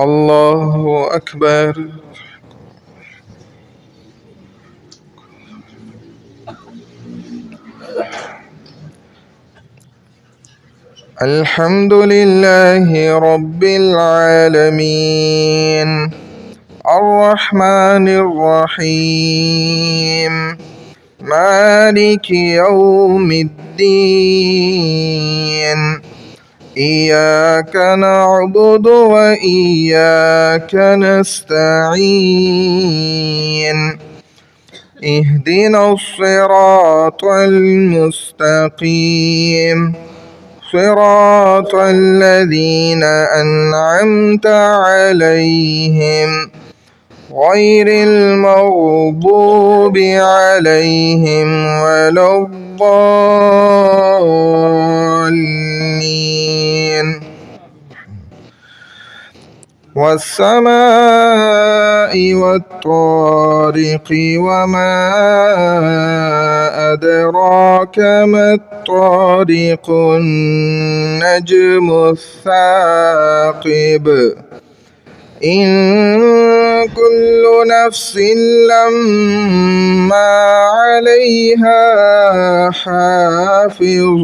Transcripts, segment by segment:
الله أكبر. الحمد لله رب العالمين الرحمن الرحيم مالك يوم الدين إياك نعبد وإياك نستعين اهدنا الصراط المستقيم صراط الذين أنعمت عليهم غير المغضوب عليهم ولا الضالين. والسماء والطارق وما أدراك ما الطارق النجم الثاقب إن كل نفس لما عليها حافظ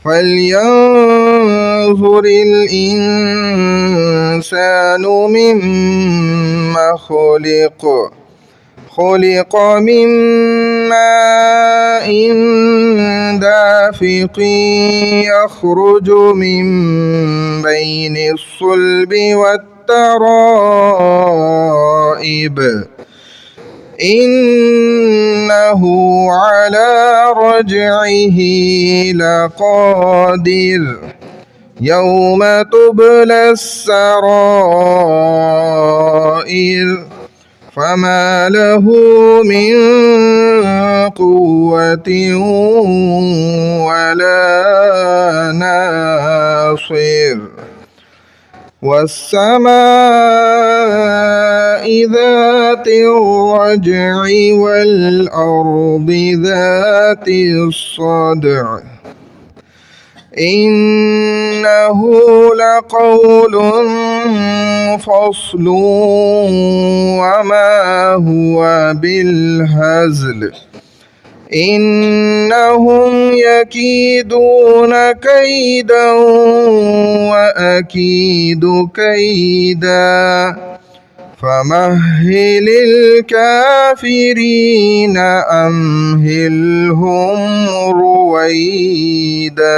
فلينظر الإنسان مما خلق من ماء دافق يخرج من بين الصلب والترائب إنه على رجعه لقادر يوم تبلى السرائر فما له من قوة ولا ناصر والسماء ذات الرجع والأرض ذات الصدع إنه لقول فصل وما هو بالهزل إنهم يكيدون كيدا وأكيد كيدا فمهل الكافرين أمهلهم رويدا.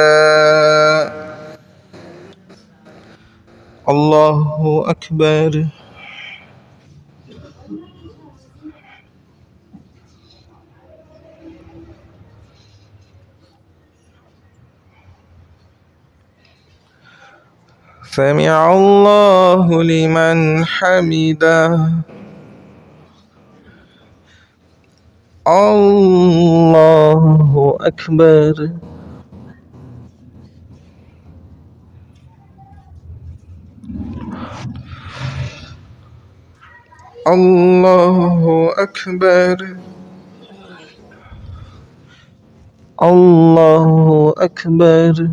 الله أكبر. سمع الله لمن حمده. الله أكبر. الله أكبر. الله أكبر.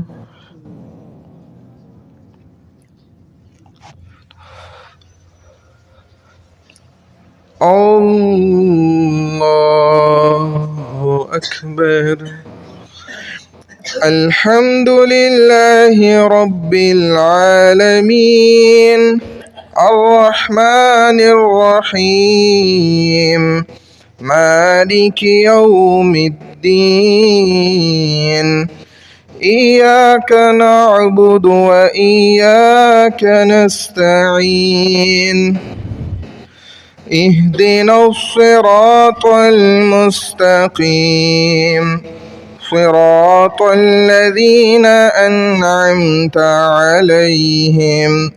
الله أكبر. الحمد لله رب العالمين الرحمن الرحيم مالك يوم الدين إياك نعبد وإياك نستعين اهدنا الصراط المستقيم صراط الذين أنعمت عليهم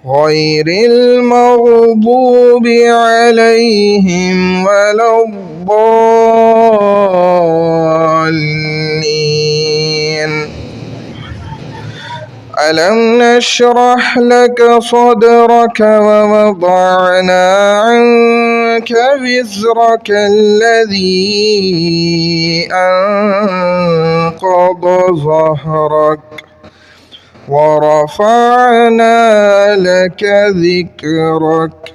غير المغضوب عليهم ولا الضالين. ألم نشرح لك صدرك ووضعنا عنك وزرك الذي أنقض ظهرك ورفعنا لك ذكرك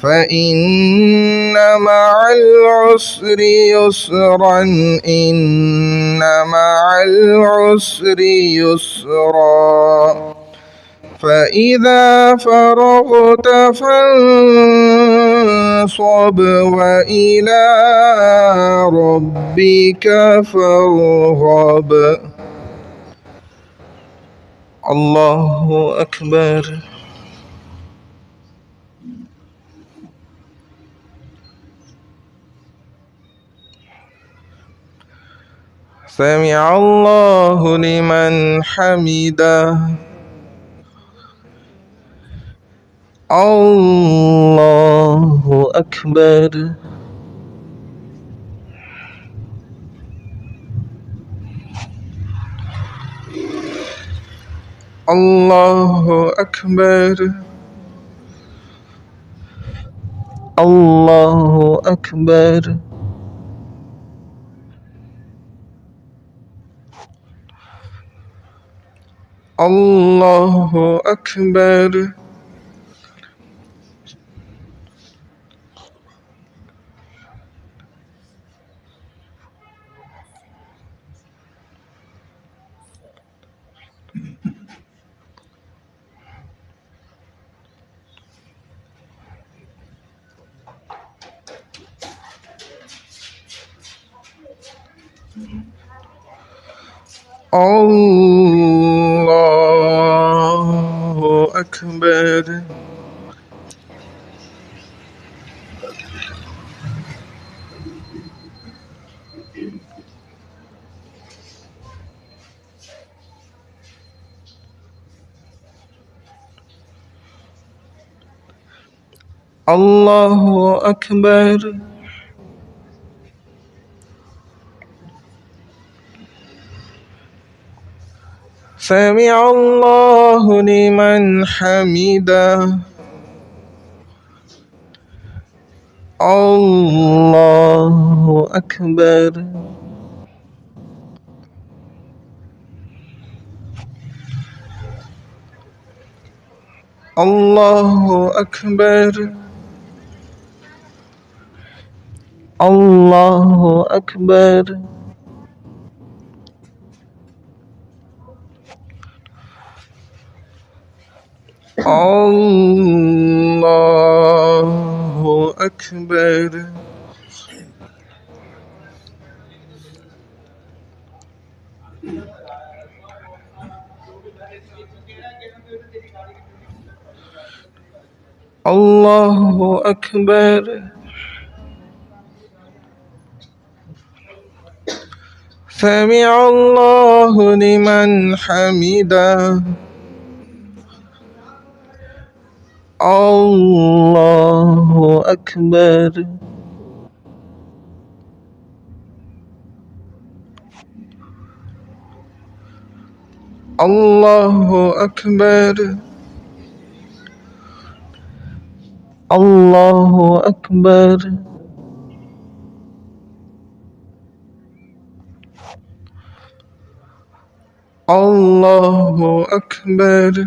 فإن مع العسر يسرا إن مع العسر يسرا فإذا فرغت فانصب وإلى ربك فارغب. الله أكبر. سمع الله لمن حمده. الله أكبر. الله أكبر. الله أكبر. الله أكبر. الله أكبر. الله أكبر. سمع الله لمن حمده. الله أكبر. الله أكبر. الله أكبر. الله أكبر. الله أكبر. سمع الله لمن حمده. الله أكبر. الله أكبر. الله أكبر. الله أكبر.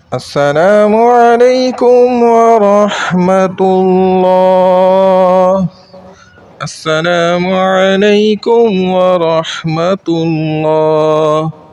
السلام عليكم ورحمة الله. السلام عليكم ورحمة الله.